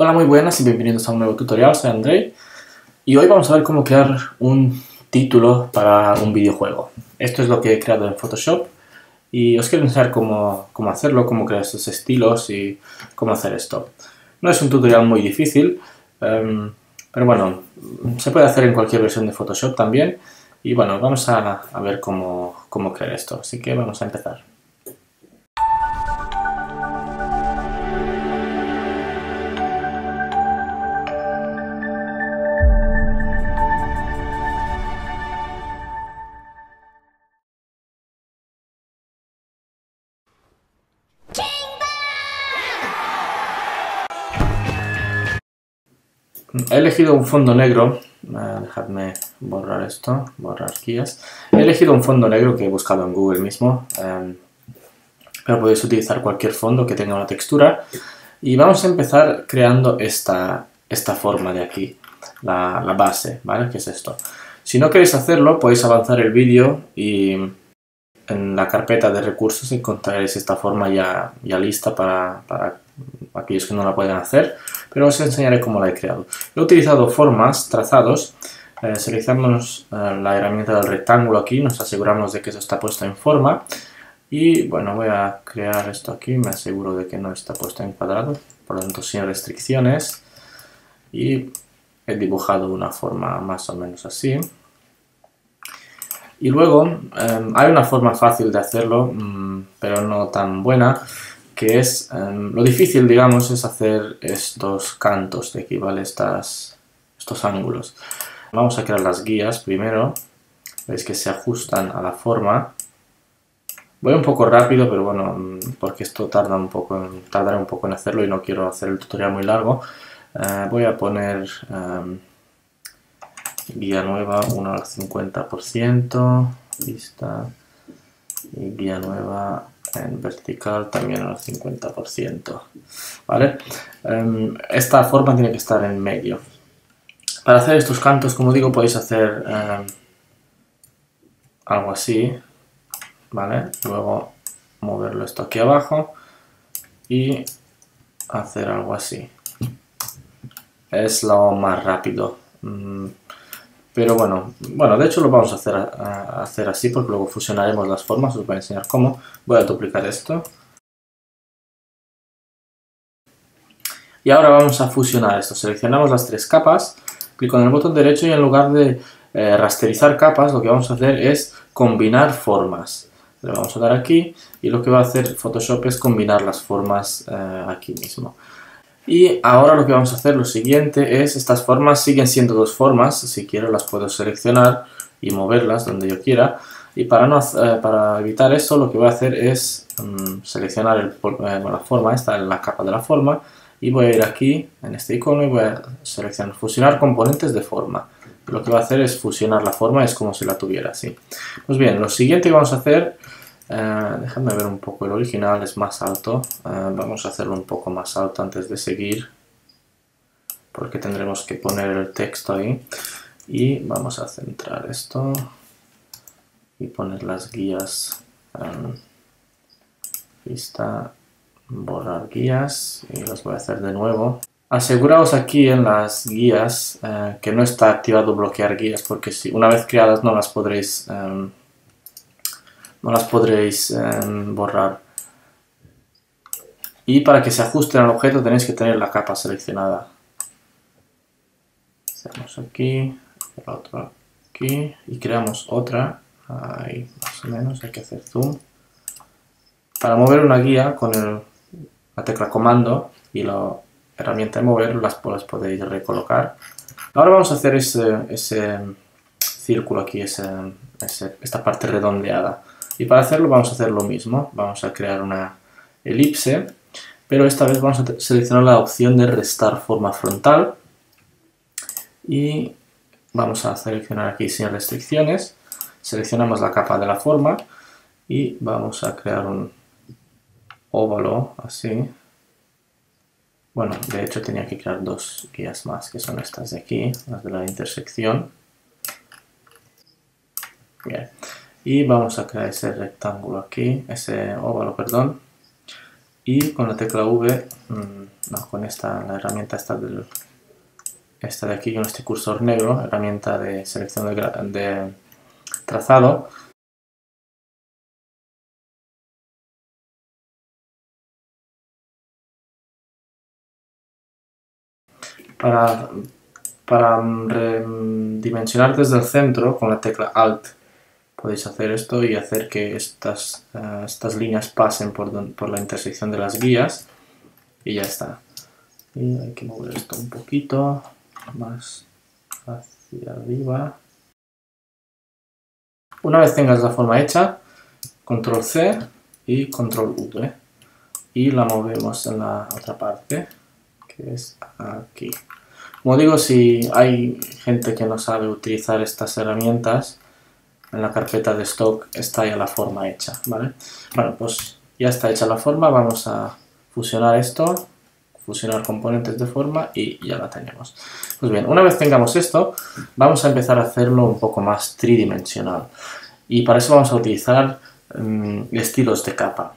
Hola, muy buenas y bienvenidos a un nuevo tutorial. Soy Andrei y hoy vamos a ver cómo crear un título para un videojuego. Esto es lo que he creado en Photoshop y os quiero enseñar cómo hacerlo, cómo crear estos estilos y cómo hacer esto. No es un tutorial muy difícil, pero bueno, se puede hacer en cualquier versión de Photoshop también. Y bueno, vamos a ver cómo crear esto, así que vamos a empezar. He elegido un fondo negro, dejadme borrar esto, borrar guías. He elegido un fondo negro que he buscado en Google mismo, pero podéis utilizar cualquier fondo que tenga una textura. Y vamos a empezar creando esta forma de aquí, la base, ¿vale? Que es esto. Si no queréis hacerlo, podéis avanzar el vídeo y en la carpeta de recursos encontraréis esta forma ya lista para aquellos que no la pueden hacer, pero os enseñaré cómo la he creado. He utilizado formas, trazados, seleccionamos la herramienta del rectángulo aquí, nos aseguramos de que eso está puesto en forma y bueno, voy a crear esto aquí, me aseguro de que no está puesto en cuadrado, por lo tanto sin restricciones, y he dibujado una forma más o menos así. Y luego hay una forma fácil de hacerlo, pero no tan buena, que es, lo difícil, digamos, es hacer estos cantos de aquí, ¿vale? Estos ángulos. Vamos a crear las guías primero, veis que se ajustan a la forma. Voy un poco rápido, pero bueno, porque esto tardará un poco en hacerlo y no quiero hacer el tutorial muy largo. Voy a poner guía nueva 1 al 50%, vista, y guía nueva en vertical también al 50%, ¿vale? Esta forma tiene que estar en medio. Para hacer estos cantos, como digo, podéis hacer algo así, ¿vale? Luego moverlo esto aquí abajo y hacer algo así. Es lo más rápido. Pero bueno, de hecho lo vamos a hacer así porque luego fusionaremos las formas, os voy a enseñar cómo. Voy a duplicar esto. Y ahora vamos a fusionar esto. Seleccionamos las tres capas, clic con el botón derecho y en lugar de rasterizar capas, lo que vamos a hacer es combinar formas. Le vamos a dar aquí y lo que va a hacer Photoshop es combinar las formas aquí mismo. Y ahora lo que vamos a hacer, lo siguiente es, estas formas siguen siendo dos formas, si quiero las puedo seleccionar y moverlas donde yo quiera. Y para evitar eso, lo que voy a hacer es seleccionar la forma, esta es la capa de la forma, y voy a ir aquí, en este icono, y voy a seleccionar fusionar componentes de forma. Lo que va a hacer es fusionar la forma, es como si la tuviera así. Pues bien, lo siguiente que vamos a hacer, déjame ver un poco el original, es más alto. Vamos a hacerlo un poco más alto antes de seguir, porque tendremos que poner el texto ahí. Y vamos a centrar esto y poner las guías. Vista, borrar guías y los voy a hacer de nuevo. Aseguraos aquí en las guías que no está activado bloquear guías, porque si una vez creadas no las podréis borrar. Y para que se ajusten al objeto tenéis que tener la capa seleccionada. Hacemos aquí, la otra aquí y creamos otra. Ahí más o menos, hay que hacer zoom. Para mover una guía con la tecla comando y la herramienta de mover las podéis recolocar. Ahora vamos a hacer ese círculo aquí, esta parte redondeada. Y para hacerlo vamos a hacer lo mismo. Vamos a crear una elipse, pero esta vez vamos a seleccionar la opción de restar forma frontal. Y vamos a seleccionar aquí sin restricciones. Seleccionamos la capa de la forma y vamos a crear un óvalo así. Bueno, de hecho tenía que crear dos guías más, que son estas de aquí, las de la intersección. Bien. Y vamos a crear ese rectángulo aquí, ese óvalo, perdón. y con la tecla V, no, con esta, la herramienta esta de aquí con este cursor negro, herramienta de selección de trazado, para dimensionar desde el centro con la tecla Alt podéis hacer esto y hacer que estas líneas pasen por la intersección de las guías y ya está. Y hay que mover esto un poquito más hacia arriba. Una vez tengas la forma hecha, control C y control V y la movemos en la otra parte, que es aquí. Como digo, si hay gente que no sabe utilizar estas herramientas, en la carpeta de stock está ya la forma hecha, ¿vale? Bueno, pues ya está hecha la forma, vamos a fusionar esto, fusionar componentes de forma y ya la tenemos. Pues bien, una vez tengamos esto, vamos a empezar a hacerlo un poco más tridimensional. Y para eso vamos a utilizar estilos de capa.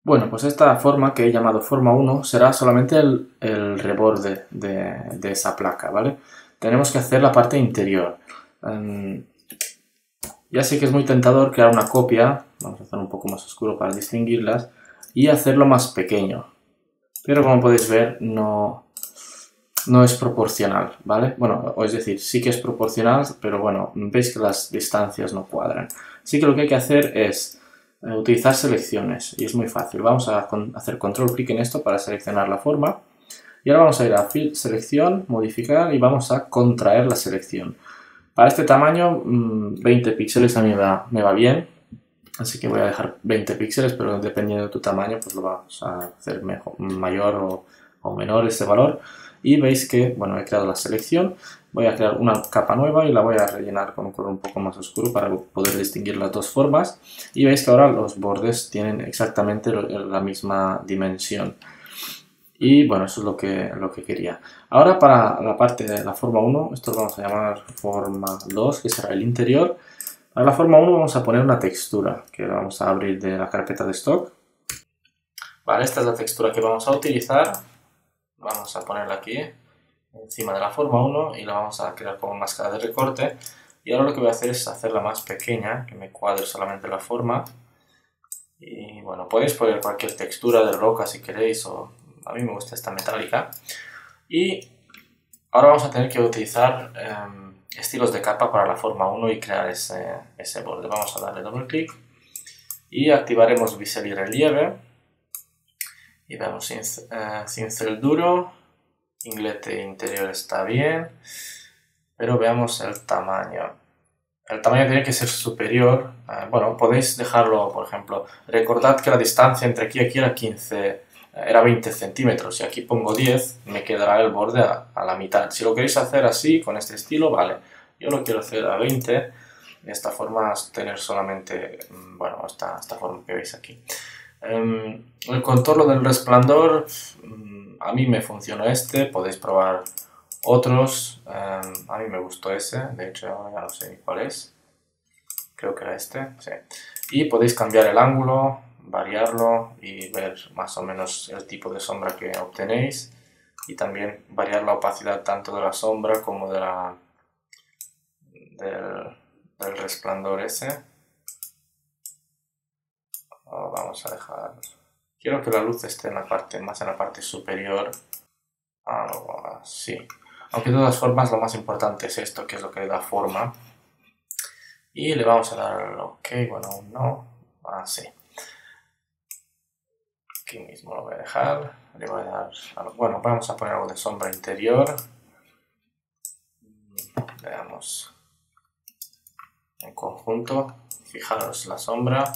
Bueno, pues esta forma que he llamado forma 1 será solamente el reborde de esa placa, ¿vale? Tenemos que hacer la parte interior. Ya sé que es muy tentador crear una copia, vamos a hacer un poco más oscuro para distinguirlas, y hacerlo más pequeño. Pero como podéis ver, no es proporcional, ¿vale? Bueno, es decir, sí que es proporcional, pero bueno, veis que las distancias no cuadran. Así que lo que hay que hacer es utilizar selecciones, y es muy fácil. Vamos a hacer control clic en esto para seleccionar la forma. Y ahora vamos a ir a selección, modificar y vamos a contraer la selección. Para este tamaño, 20 píxeles a mí me va bien, así que voy a dejar 20 píxeles, pero dependiendo de tu tamaño, pues lo vamos a hacer mayor o menor ese valor. Y veis que, bueno, he creado la selección, voy a crear una capa nueva y la voy a rellenar con un color un poco más oscuro para poder distinguir las dos formas. Y veis que ahora los bordes tienen exactamente la misma dimensión. Y bueno, eso es lo que quería. Ahora para la parte de la forma 1, esto lo vamos a llamar forma 2, que será el interior. Para la forma 1 vamos a poner una textura, que la vamos a abrir de la carpeta de stock. Vale, esta es la textura que vamos a utilizar. Vamos a ponerla aquí, encima de la forma 1, y la vamos a crear como máscara de recorte. Y ahora lo que voy a hacer es hacerla más pequeña, que me cuadre solamente la forma. Y bueno, podéis poner cualquier textura de roca si queréis, o a mí me gusta esta metálica. Y ahora vamos a tener que utilizar estilos de capa para la forma 1 y crear ese borde. Vamos a darle doble clic y activaremos bisel y relieve. Y vemos cincel duro, inglete interior está bien, pero veamos el tamaño. El tamaño tiene que ser superior. Bueno, podéis dejarlo, por ejemplo, recordad que la distancia entre aquí y aquí era 20 centímetros. Si aquí pongo 10, me quedará el borde a la mitad. Si lo queréis hacer así, con este estilo, vale. Yo lo quiero hacer a 20, de esta forma tener solamente, bueno, esta forma que veis aquí. El contorno del resplandor, a mí me funcionó este, podéis probar otros. A mí me gustó ese, de hecho ya no sé ni cuál es, creo que era este, sí. Y podéis cambiar el ángulo, variarlo y ver más o menos el tipo de sombra que obtenéis, y también variar la opacidad tanto de la sombra como del resplandor ese. Vamos a dejar, quiero que la luz esté más en la parte superior, algo así. Aunque de todas formas lo más importante es esto, que es lo que le da forma. Y le vamos a dar al OK, bueno, un no, así. Aquí mismo lo voy a dejar, le voy a dar, bueno, vamos a poner algo de sombra interior. Veamos en conjunto, fijaros la sombra,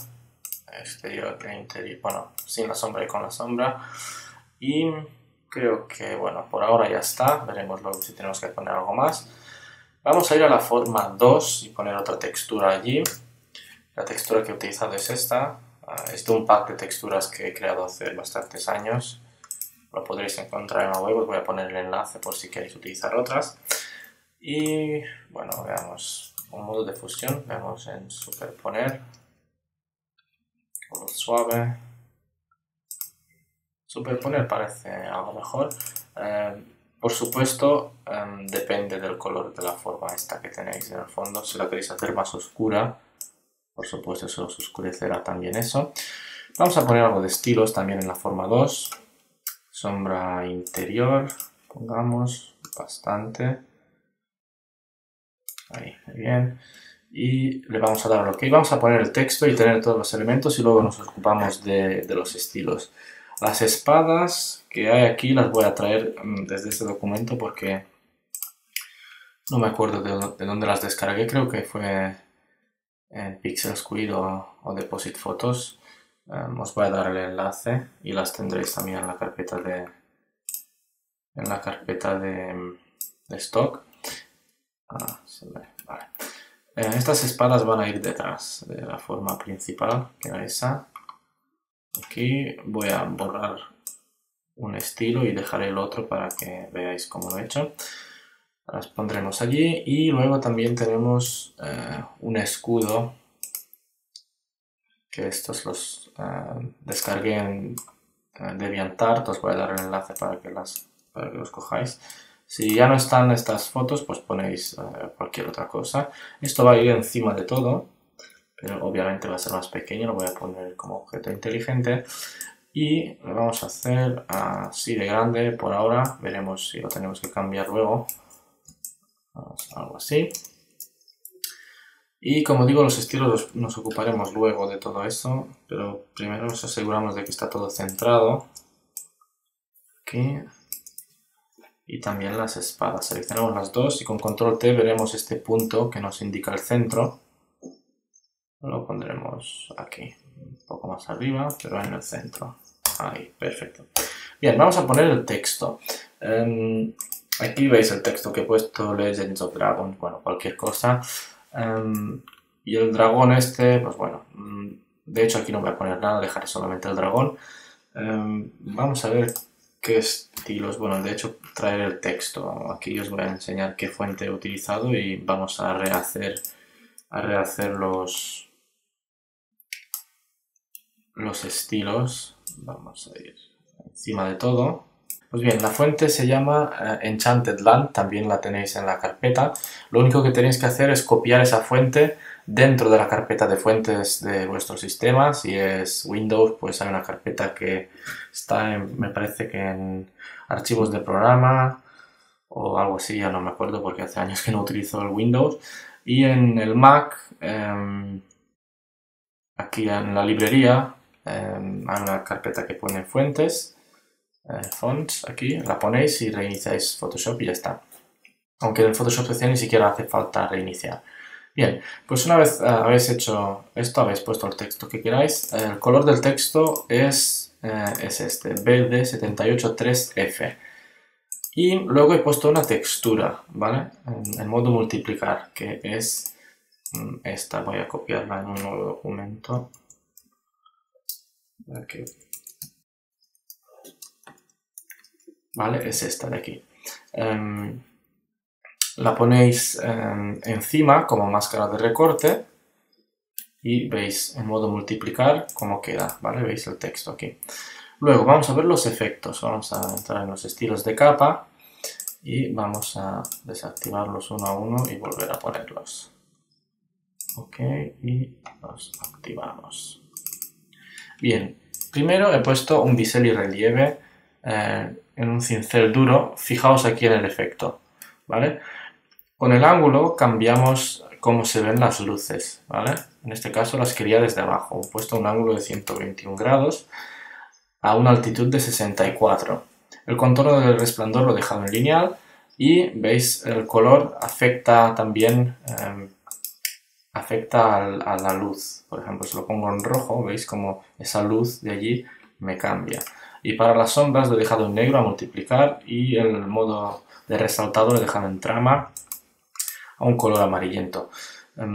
exterior e interior, bueno, sin la sombra y con la sombra. Y creo que, bueno, por ahora ya está, veremos luego si tenemos que poner algo más. Vamos a ir a la forma 2 y poner otra textura allí. La textura que he utilizado es esta. Es de un pack de texturas que he creado hace bastantes años. Lo podréis encontrar en la web, os voy a poner el enlace por si queréis utilizar otras. Y bueno, veamos un modo de fusión, veamos en superponer. Color suave. Superponer parece algo mejor. Por supuesto, depende del color de la forma esta que tenéis en el fondo. Si la queréis hacer más oscura, por supuesto eso os oscurecerá también eso. Vamos a poner algo de estilos también en la forma 2. Sombra interior, pongamos bastante. Ahí, muy bien. Y le vamos a dar al OK. Vamos a poner el texto y tener todos los elementos y luego nos ocupamos de los estilos. Las espadas que hay aquí las voy a traer desde este documento porque no me acuerdo de dónde las descargué. Creo que fue en Pixel Squid o Deposit Photos. Os voy a dar el enlace y las tendréis también en la carpeta de stock. Vale. Estas espadas van a ir detrás de la forma principal, que era esa. Aquí voy a borrar un estilo y dejaré el otro para que veáis cómo lo he hecho. Las pondremos allí y luego también tenemos un escudo que estos los descargué en DeviantArt. Os voy a dar el enlace para que los cojáis. Si ya no están estas fotos, pues ponéis cualquier otra cosa. Esto va a ir encima de todo, pero obviamente va a ser más pequeño. Lo voy a poner como objeto inteligente y lo vamos a hacer así de grande por ahora. Veremos si lo tenemos que cambiar luego. Algo así. Y como digo, los estilos nos ocuparemos luego de todo eso, pero primero nos aseguramos de que está todo centrado. Aquí. Y también las espadas. Seleccionamos las dos y con control T veremos este punto que nos indica el centro. Lo pondremos aquí, un poco más arriba, pero en el centro. Ahí, perfecto. Bien, vamos a poner el texto. Aquí veis el texto que he puesto, Legends of Dragons, bueno, cualquier cosa. Y el dragón este, pues bueno, de hecho aquí no voy a poner nada, dejaré solamente el dragón. Vamos a ver qué estilos, bueno, de hecho traer el texto. Aquí os voy a enseñar qué fuente he utilizado y vamos a rehacer los estilos. Vamos a ir encima de todo. Pues bien, la fuente se llama Enchanted Land, también la tenéis en la carpeta. Lo único que tenéis que hacer es copiar esa fuente dentro de la carpeta de fuentes de vuestro sistema. Si es Windows, pues hay una carpeta que está, me parece que en archivos de programa o algo así, ya no me acuerdo porque hace años que no utilizo el Windows. Y en el Mac, aquí en la librería, hay una carpeta que pone fuentes. Fonts, aquí la ponéis y reiniciáis Photoshop y ya está. Aunque en el Photoshop PC ni siquiera hace falta reiniciar. Bien, pues una vez habéis hecho esto, habéis puesto el texto que queráis, el color del texto es este, BD783F. Y luego he puesto una textura, ¿vale? En modo multiplicar, que es esta. Voy a copiarla en un nuevo documento. Aquí. ¿Vale? Es esta de aquí. La ponéis encima como máscara de recorte y veis en modo multiplicar cómo queda, ¿vale? Veis el texto aquí. Luego vamos a ver los efectos. Vamos a entrar en los estilos de capa y vamos a desactivarlos uno a uno y volver a ponerlos. Ok, y los activamos. Bien, primero he puesto un bisel y relieve en un cincel duro. Fijaos aquí en el efecto, ¿vale? Con el ángulo cambiamos cómo se ven las luces, ¿vale? En este caso las quería desde abajo. He puesto un ángulo de 121 grados a una altitud de 64. El contorno del resplandor lo he dejado en lineal y veis el color afecta también a la luz. Por ejemplo, si lo pongo en rojo, veis como esa luz de allí me cambia. Y para las sombras lo he dejado en negro a multiplicar y el modo de resaltado lo he dejado en trama a un color amarillento.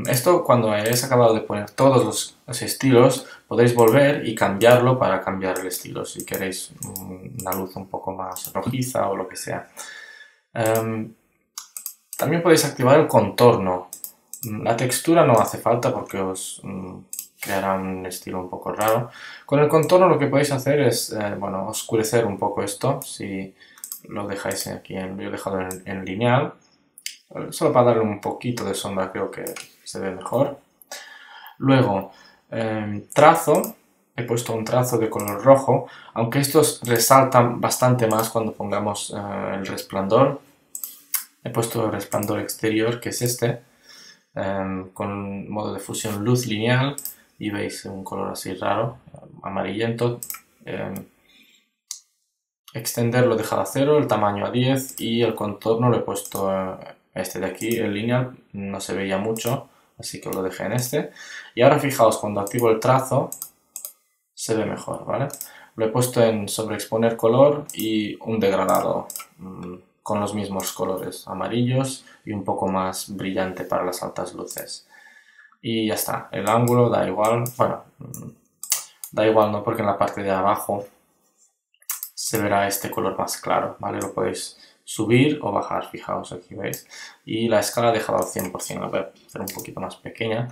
Esto, cuando hayáis acabado de poner todos los estilos, podéis volver y cambiarlo para cambiar el estilo, si queréis una luz un poco más rojiza o lo que sea. También podéis activar el contorno. La textura no hace falta porque os creará un estilo un poco raro. Con el contorno lo que podéis hacer es, bueno, oscurecer un poco esto, si lo dejáis aquí, yo he dejado en lineal, solo para darle un poquito de sombra, creo que se ve mejor. Luego, trazo, he puesto un trazo de color rojo, aunque estos resaltan bastante más cuando pongamos el resplandor. He puesto el resplandor exterior, que es este, con modo de fusión luz lineal, y veis un color así raro, amarillento. Extender lo he dejado a 0, el tamaño a 10 y el contorno lo he puesto este de aquí, el lineal, no se veía mucho, así que lo dejé en este. Y ahora fijaos, cuando activo el trazo se ve mejor, ¿vale? Lo he puesto en sobreexponer color y un degradado con los mismos colores, amarillos y un poco más brillante para las altas luces. Y ya está, el ángulo da igual, bueno, da igual no, porque en la parte de abajo se verá este color más claro, ¿vale? Lo podéis subir o bajar, fijaos aquí, ¿veis? Y la escala he dejado al 100%, la voy a hacer un poquito más pequeña,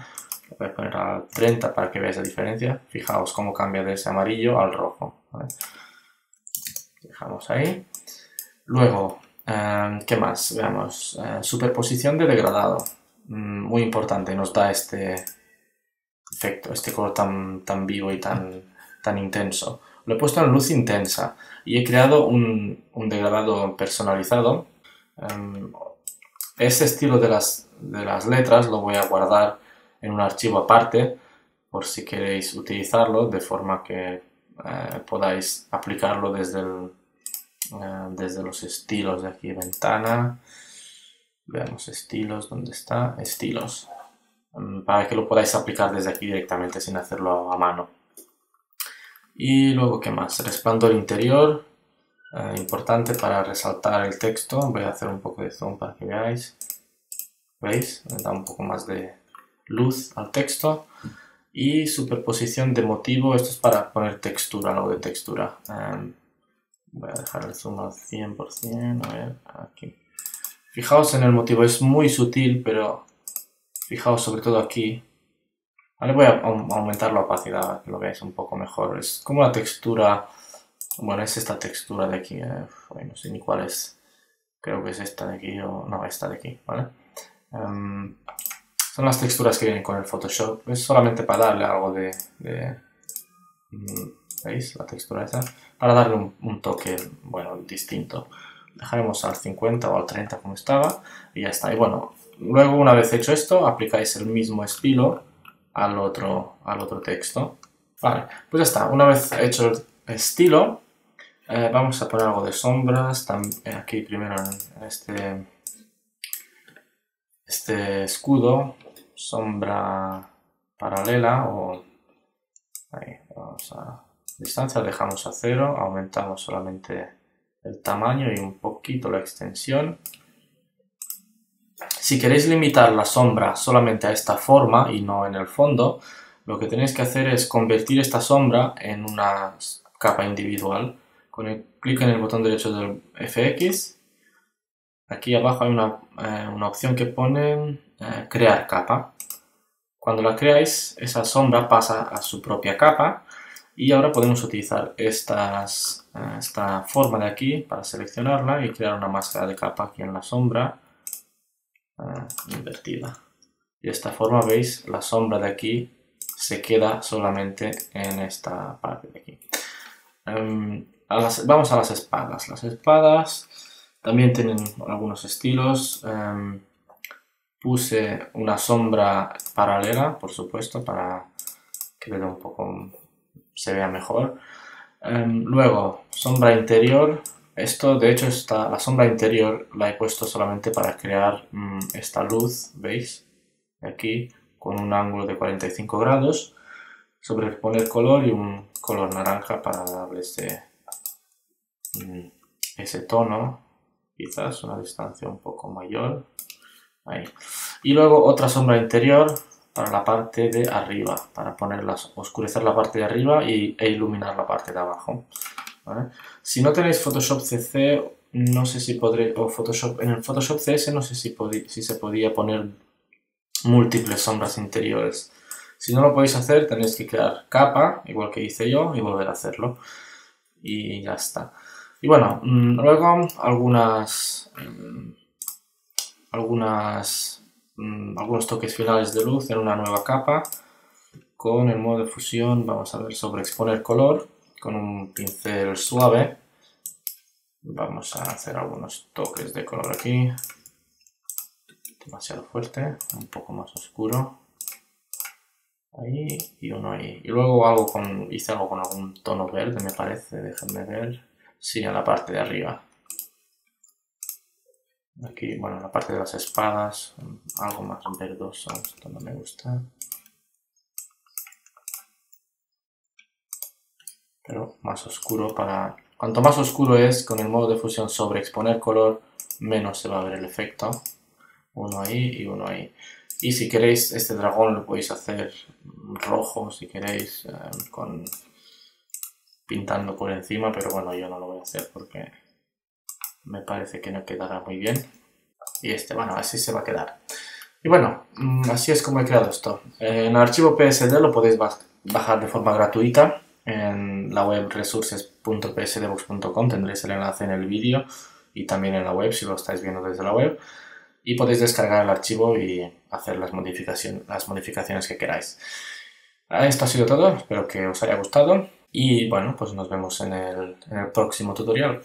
la voy a poner al 30 para que veáis la diferencia. Fijaos cómo cambia de ese amarillo al rojo, ¿vale? Dejamos ahí. Luego, ¿qué más? Veamos, superposición de degradado, muy importante, nos da este efecto, este color tan vivo y tan intenso. Lo he puesto en luz intensa y he creado un degradado personalizado. Ese estilo de las letras lo voy a guardar en un archivo aparte por si queréis utilizarlo, de forma que podáis aplicarlo desde los estilos de aquí, ventana. Veamos estilos, ¿dónde está? Estilos. Para que lo podáis aplicar desde aquí directamente sin hacerlo a mano. Y luego, ¿qué más? Resplandor interior, importante para resaltar el texto. Voy a hacer un poco de zoom para que veáis. ¿Veis? Me da un poco más de luz al texto. Y superposición de motivo, esto es para poner textura, algo de textura. Voy a dejar el zoom al 100%, a ver, aquí. Fijaos en el motivo, es muy sutil, pero fijaos sobre todo aquí. Vale, voy a aumentar la opacidad para que lo veáis un poco mejor. Es como la textura, bueno, es esta textura de aquí, no sé ni cuál es, creo que es esta de aquí o no, esta de aquí, ¿vale? Son las texturas que vienen con el Photoshop, es solamente para darle algo ¿veis? La textura esa, para darle un toque, bueno, distinto. Dejaremos al 50 o al 30 como estaba y ya está. Y bueno, luego una vez hecho esto, aplicáis el mismo estilo al otro texto. Vale, pues ya está. Una vez hecho el estilo, vamos a poner algo de sombras. Aquí primero en este escudo, sombra paralela o ahí, vamos a distancia, dejamos a 0, aumentamos solamente el tamaño y un poquito la extensión. Si queréis limitar la sombra solamente a esta forma y no en el fondo, lo que tenéis que hacer es convertir esta sombra en una capa individual. Con el clic en el botón derecho del FX, aquí abajo hay una opción que pone crear capa. Cuando la creáis, esa sombra pasa a su propia capa y ahora podemos utilizar esta forma de aquí para seleccionarla y crear una máscara de capa aquí en la sombra. Invertida. Y de esta forma, veis, la sombra de aquí se queda solamente en esta parte de aquí. Vamos a las espadas. Las espadas también tienen algunos estilos. Puse una sombra paralela, por supuesto, para que se vea mejor. Luego, sombra interior. Esto, de hecho, la sombra interior la he puesto solamente para crear esta luz, ¿veis? Aquí, con un ángulo de 45 grados. Sobreponer color y un color naranja para darle ese tono. Quizás una distancia un poco mayor. Ahí. Y luego otra sombra interior para la parte de arriba, para oscurecer la parte de arriba e iluminar la parte de abajo. ¿Vale? Si no tenéis Photoshop CC, no sé si podré, o en el Photoshop CS no sé si se podía poner múltiples sombras interiores. Si no lo podéis hacer, tenéis que crear capa, igual que hice yo, y volver a hacerlo. Y ya está. Y bueno, luego algunos toques finales de luz en una nueva capa. Con el modo de fusión vamos a ver sobreexponer color con un pincel suave. Vamos a hacer algunos toques de color aquí. Demasiado fuerte, un poco más oscuro. Ahí y uno ahí. Y luego hice algo con algún tono verde, me parece. Déjenme ver. Sí, en la parte de arriba. Aquí, bueno, en la parte de las espadas, algo más verdoso. Esto no me gusta. Pero más oscuro para... Cuanto más oscuro es, con el modo de fusión sobreexponer color, menos se va a ver el efecto. Uno ahí y uno ahí. Y si queréis, este dragón lo podéis hacer rojo, si queréis, pintando por encima, pero bueno, yo no lo voy a hacer porque me parece que no quedará muy bien. Y bueno, así se va a quedar. Y bueno, así es como he creado esto. En el archivo PSD lo podéis bajar de forma gratuita. En la web resources.psdebox.com tendréis el enlace en el vídeo y también en la web si lo estáis viendo desde la web. Y podéis descargar el archivo y hacer las modificaciones que queráis. Esto ha sido todo, espero que os haya gustado y bueno, pues nos vemos en el próximo tutorial.